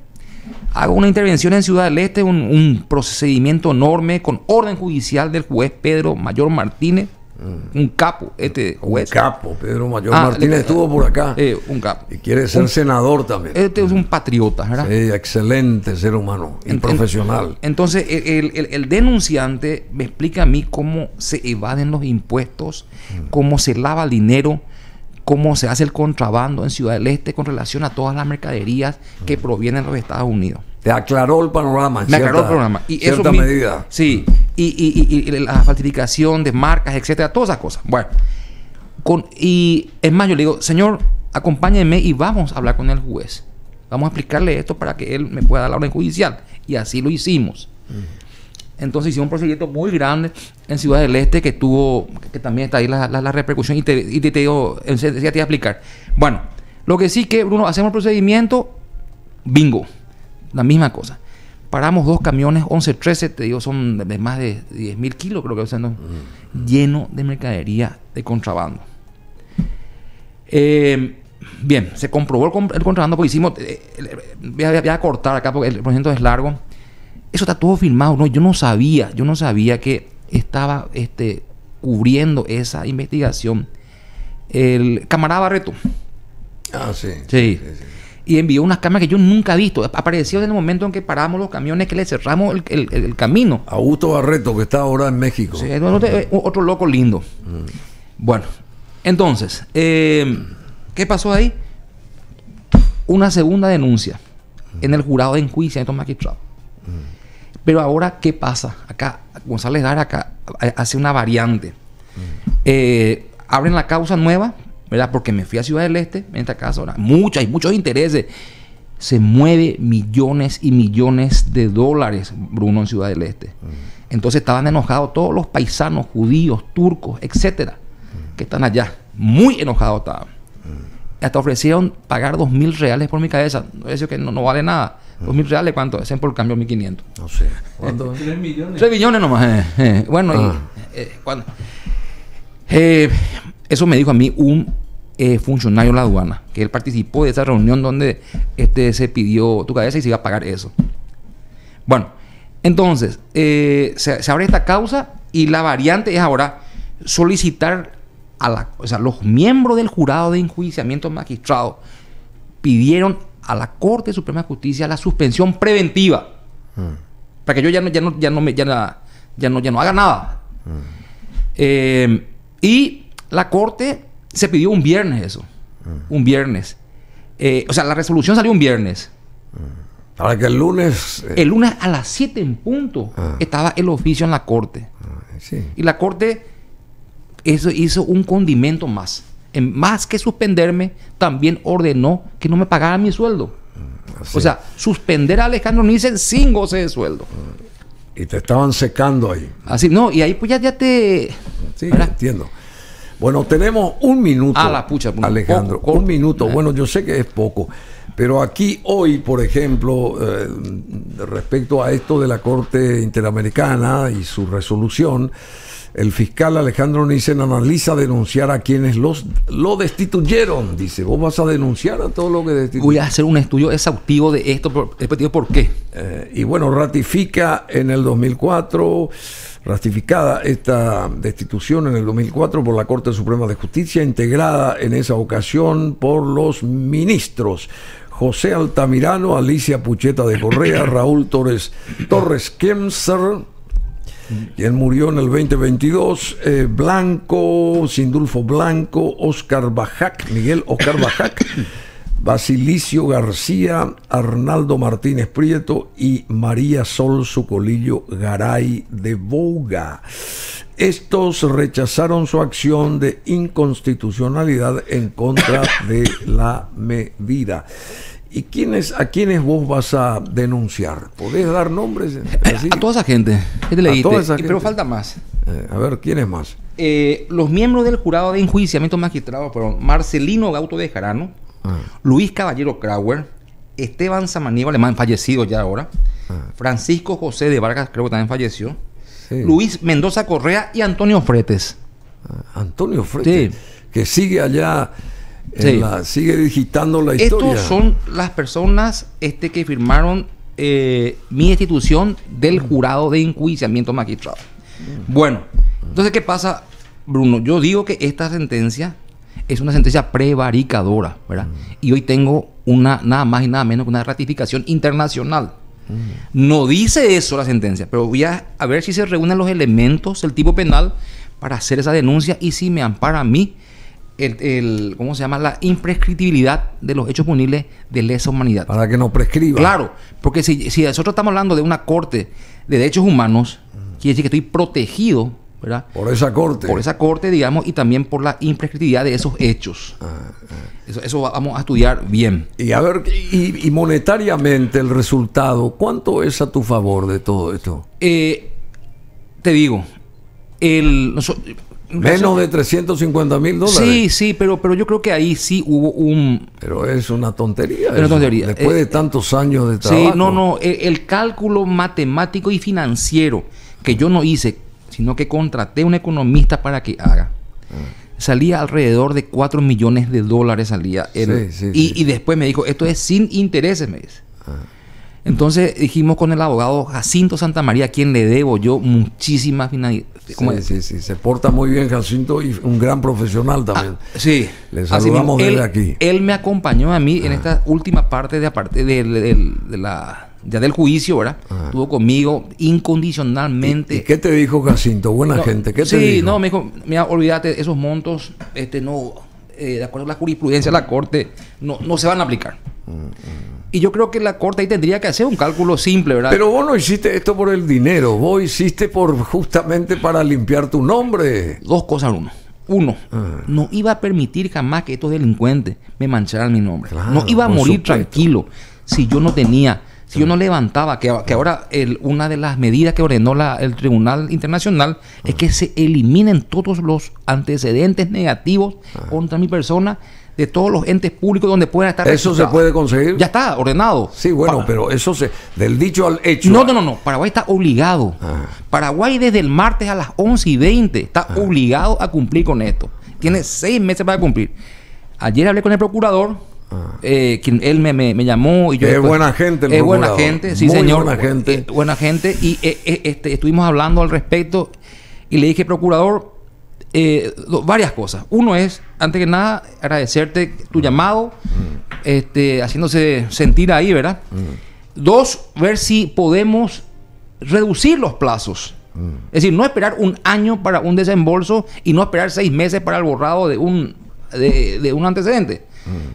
Hago una intervención en Ciudad del Este, un procedimiento enorme con orden judicial del juez Pedro Mayor Martínez, un capo, juez. Un capo, Pedro Mayor Martínez estuvo por acá. Un capo. Y quiere ser senador también. Es un patriota, ¿verdad? Sí, excelente ser humano y profesional. Entonces, el denunciante me explica a mí cómo se evaden los impuestos, cómo se lava el dinero, cómo se hace el contrabando en Ciudad del Este con relación a todas las mercaderías que provienen de los Estados Unidos. Te aclaró el panorama. Me aclaró el panorama. Y cierta eso medida. Sí. Y la falsificación de marcas, etcétera, todas esas cosas. Bueno. Y es más, yo le digo, señor, acompáñenme y vamos a hablar con el juez. Vamos a explicarle esto para que él me pueda dar la orden judicial. Y así lo hicimos. Entonces hicimos un procedimiento muy grande en Ciudad del Este que también está ahí la repercusión y te digo, enseguida te voy a explicar. Bueno, lo que sí que, Bruno, hacemos el procedimiento, bingo, la misma cosa. Paramos 2 camiones, 11-13, te digo, son de más de 10.000 kilos, creo que son, lleno de mercadería de contrabando. Bien, se comprobó el contrabando, porque hicimos, voy a cortar acá porque el procedimiento es largo. Eso está todo filmado, ¿no? Yo no sabía que estaba cubriendo esa investigación el camarada Barreto. Ah, sí. Sí. y envió unas cámaras que yo nunca he visto. Apareció en el momento en que paramos los camiones, que le cerramos el camino. Augusto Barreto, que está ahora en México. Sí, otro loco lindo. Bueno, entonces, ¿qué pasó ahí? Una segunda denuncia en el jurado de enjuiciamiento magistrado. Pero ahora, ¿qué pasa? Acá, González Lara acá hace una variante. Abren la causa nueva, ¿verdad? Porque me fui a Ciudad del Este, en esta casa ahora. Hay muchos intereses. Se mueve millones y millones de dólares, Bruno, en Ciudad del Este. Entonces estaban enojados todos los paisanos, judíos, turcos, etcétera, que están allá. Muy enojados estaban. Hasta ofrecieron pagar 2.000 reales por mi cabeza. Eso que no vale nada. 2.000 reales, ¿cuánto? Hacen por cambio 1.500. No sé. ¿Cuánto? 3 millones. 3 millones nomás. Bueno, eso me dijo a mí un funcionario de la aduana, que él participó de esa reunión donde se pidió tu cabeza y se iba a pagar eso. Bueno, entonces, se abre esta causa y la variante es ahora solicitar los miembros del jurado de enjuiciamiento magistrado pidieron a la Corte Suprema de Justicia la suspensión preventiva para que yo ya no haga nada. Y la Corte se pidió un viernes eso. Un viernes. La resolución salió un viernes. Para que el lunes... El lunes a las 7 en punto estaba el oficio en la Corte. Sí. Y la Corte hizo un condimento más. Más que suspenderme, también ordenó que no me pagaran mi sueldo. Así. O sea, suspender a Alejandro Nissen sin goce de sueldo. Y te estaban secando ahí. Así, no, y ahí pues ya te... Sí, ¿verdad? entiendo. Bueno, tenemos un minuto, la pucha, Alejandro. poco. Un minuto. Bueno, yo sé que es poco. Pero aquí hoy, por ejemplo, respecto a esto de la Corte Interamericana y su resolución, el fiscal Alejandro Nissen analiza denunciar a quienes lo destituyeron. Dice, vos vas a denunciar a todo lo que destituyeron. Voy a hacer un estudio exhaustivo de esto, después digo por qué. Y bueno, ratifica en el 2004, ratificada esta destitución en el 2004 por la Corte Suprema de Justicia, integrada en esa ocasión por los ministros José Altamirano, Alicia Pucheta de Correa, Raúl Torres Kemser, quien murió en el 2022, Blanco, Sindulfo Blanco, Miguel Oscar Bajac, Basilicio García, Arnaldo Martínez Prieto y María Sol Sucolillo Garay de Bouga. Estos rechazaron su acción de inconstitucionalidad en contra de la medida. ¿Y a quiénes vos vas a denunciar? ¿Podés dar nombres? A toda esa gente. ¿Qué te leíste? Toda esa gente. Pero falta más. A ver, ¿quiénes más? Los miembros del jurado de enjuiciamiento magistrado fueron Marcelino Gauto de Jarano, Luis Caballero Krauer, Esteban Samaniego Alemán, fallecido ya ahora, Francisco José de Vargas, creo que también falleció, sí. Luis Mendoza Correa y Antonio Fretes. Antonio Fretes, sí. Que sigue allá... Sí. Sigue digitando la historia. Estos son las personas que firmaron mi destitución del jurado de enjuiciamiento magistrado. Bueno, entonces, ¿qué pasa, Bruno? Yo digo que esta sentencia es una sentencia prevaricadora, ¿verdad? Y hoy tengo nada más y nada menos que una ratificación internacional. No dice eso la sentencia, pero voy a ver si se reúnen los elementos del tipo penal para hacer esa denuncia y si me ampara a mí ¿cómo se llama? La imprescriptibilidad de los hechos punibles de lesa humanidad. Para que no prescriba. Claro, porque si nosotros estamos hablando de una corte de derechos humanos, quiere decir que estoy protegido, ¿verdad? Por esa corte. Por esa corte, digamos, y también por la imprescriptibilidad de esos hechos. Eso vamos a estudiar bien. Y a ver, y monetariamente el resultado, ¿cuánto es a tu favor de todo esto? Te digo, menos de $350,000. Sí, pero yo creo que ahí sí hubo un... Pero es una tontería. Es una tontería. Después de tantos años de trabajo. Sí, no. El cálculo matemático y financiero que yo no hice, sino que contraté a un economista para que haga. Salía alrededor de $4 millones salía. Sí. Y después me dijo, esto es sin intereses, me dice. Entonces dijimos con el abogado Jacinto Santamaría, a quien le debo yo muchísimas Sí, se porta muy bien Jacinto y un gran profesional también. Sí. Le saludamos desde aquí. Él me acompañó a mí en esta última parte del juicio, ¿verdad? Estuvo conmigo incondicionalmente. ¿Y qué te dijo Jacinto? Buena gente. ¿Qué te dijo? Sí, no, me dijo, mira, olvídate, esos montos, no, de acuerdo a la jurisprudencia de la Corte, no se van a aplicar. Y yo creo que la Corte ahí tendría que hacer un cálculo simple, ¿verdad? Pero vos no hiciste esto por el dinero, vos hiciste justamente para limpiar tu nombre. Dos cosas, Uno, no iba a permitir jamás que estos delincuentes me mancharan mi nombre. Claro, no iba a morir supuesto. tranquilo si yo no tenía, si yo no levantaba, que ahora una de las medidas que ordenó el Tribunal Internacional es que se eliminen todos los antecedentes negativos contra mi persona de todos los entes públicos donde puedan estar ¿Eso registrados. se puede conseguir? Ya está ordenado. Sí, bueno, pero eso del dicho al hecho. No. Paraguay está obligado. Paraguay desde el martes a las 11:20 está obligado a cumplir con esto. Tiene 6 meses para cumplir. Ayer hablé con el procurador, quien él me llamó y yo. Es buena gente el procurador. Es buena gente, sí, muy señor. Buena gente. Buena gente. Y estuvimos hablando al respecto y le dije, procurador, varias cosas. Uno es, antes que nada, agradecerte tu llamado, haciéndose sentir ahí, ¿verdad? Dos, ver si podemos reducir los plazos. Es decir, no esperar un año para un desembolso y no esperar 6 meses para el borrado de un antecedente.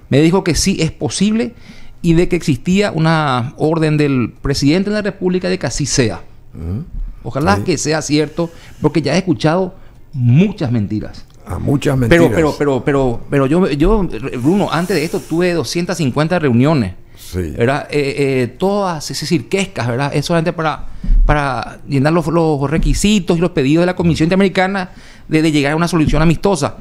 Me dijo que sí es posible y de que existía una orden del presidente de la República de que así sea. Ojalá que sea cierto, porque ya he escuchado muchas mentiras. Muchas mentiras. Pero yo, Bruno, antes de esto tuve 250 reuniones. Sí. ¿Verdad? Todas, es decir, quezcas, ¿verdad? Es solamente para llenar los requisitos y los pedidos de la Comisión Interamericana de llegar a una solución amistosa.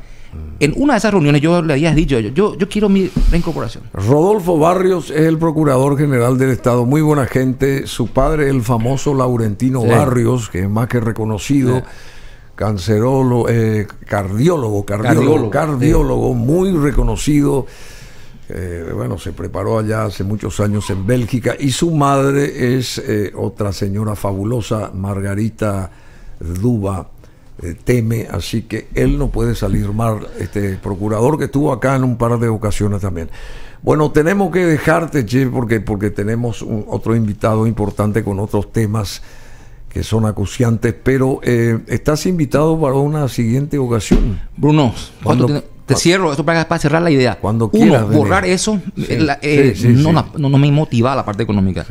En una de esas reuniones yo le había dicho, yo quiero mi reincorporación. Rodolfo Barrios es el Procurador General del Estado, muy buena gente. Su padre, el famoso Laurentino Barrios, que es más que reconocido, cardiólogo, muy reconocido. Bueno, se preparó allá hace muchos años en Bélgica. Y su madre es otra señora fabulosa, Margarita Duba Teme, así que él no puede salir mal, procurador que estuvo acá en un par de ocasiones también. Bueno, tenemos que dejarte, Che, porque tenemos otro invitado importante con otros temas que son acuciantes, pero estás invitado para una siguiente ocasión. Bruno, te cierro esto para cerrar la idea. Cuando quieras. Uno, borrar eso no me motiva la parte económica.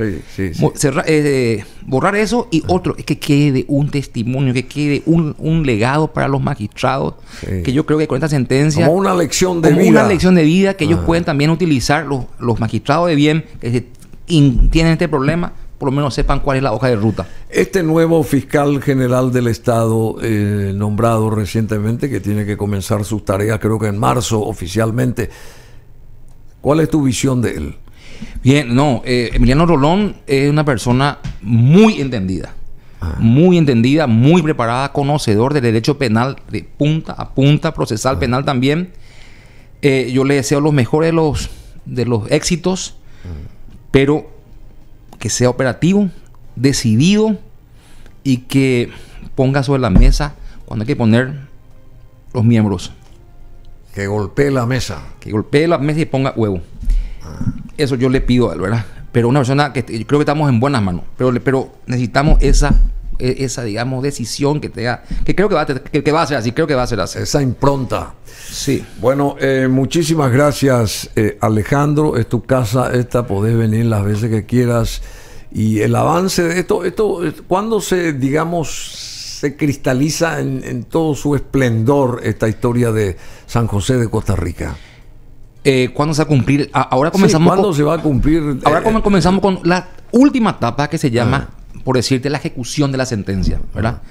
Borrar eso y otro, es que quede un testimonio, que quede un legado para los magistrados, que yo creo que con esta sentencia... Como una lección de vida. Una lección de vida que ellos pueden también utilizar, los magistrados de bien, que tienen este problema, por lo menos sepan cuál es la hoja de ruta. Este nuevo fiscal general del Estado, nombrado recientemente, que tiene que comenzar sus tareas, creo que en marzo oficialmente, ¿cuál es tu visión de él? Bien, Emiliano Rolón es una persona muy entendida, muy preparada, conocedor del derecho penal de punta a punta, procesal penal también. Yo le deseo los mejores de los éxitos, pero que sea operativo, decidido y que ponga sobre la mesa cuando hay que poner los miembros. Que golpee la mesa. Que golpee la mesa y ponga huevo. Eso yo le pido a él, ¿verdad? Pero una persona que creo que estamos en buenas manos, pero necesitamos esa digamos, decisión que creo que va a ser así, creo que va a ser así. Esa impronta. Sí. Bueno, muchísimas gracias, Alejandro. Es tu casa esta, podés venir las veces que quieras. Y el avance de esto ¿cuándo se cristaliza en todo su esplendor esta historia de San José de Costa Rica? ¿Cuándo se va a cumplir? Ahora comenzamos. ¿Cuándo se va a cumplir? Ahora comenzamos con la última etapa que se llama, por decirte, la ejecución de la sentencia, ¿verdad?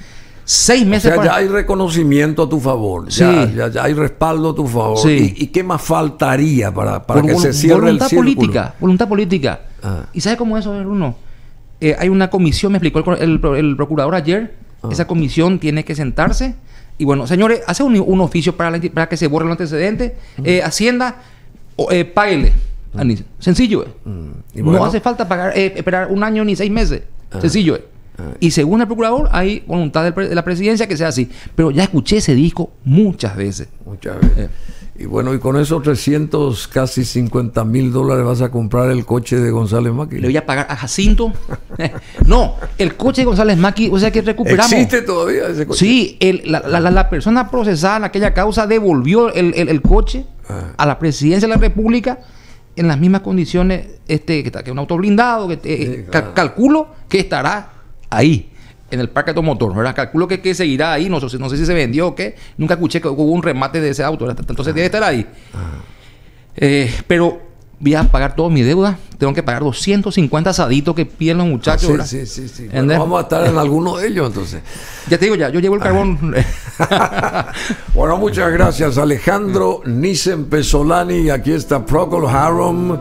6 meses. O sea, ya hay reconocimiento a tu favor, sí. ya hay respaldo a tu favor. Sí. ¿Y qué más faltaría para que se cierre el círculo? Voluntad política. ¿Y sabe cómo es eso, Bruno? Hay una comisión, me explicó el procurador ayer. Esa comisión tiene que sentarse y, bueno, señores, hace un oficio para que se borre los antecedentes. Hacienda, páguele Sencillo. Y bueno, No hace falta esperar un año ni 6 meses. Sencillo. Y según el procurador, hay voluntad de la presidencia que sea así. Pero ya escuché ese disco muchas veces. Muchas veces. Y bueno, y con esos 300, casi $50,000 vas a comprar el coche de González Maki. Le voy a pagar a Jacinto. No, el coche de González Maki, o sea que recuperamos. ¿Existe todavía ese coche? Sí, la persona procesada en aquella causa devolvió el coche a la presidencia de la República en las mismas condiciones que un auto blindado, calculo que estará ahí, en el parque automotor, ¿verdad? Calculo que seguirá ahí, no sé si se vendió o qué. Nunca escuché que hubo un remate de ese auto, ¿verdad? Entonces debe estar ahí. Pero voy a pagar toda mi deuda. Tengo que pagar 250 asaditos que piden los muchachos, ¿verdad? Sí. Bueno, vamos a estar en alguno de ellos, entonces. Ya te digo, yo llevo el carbón. Bueno, muchas gracias, Alejandro Nissen Pesolani. Aquí está Procol Harum.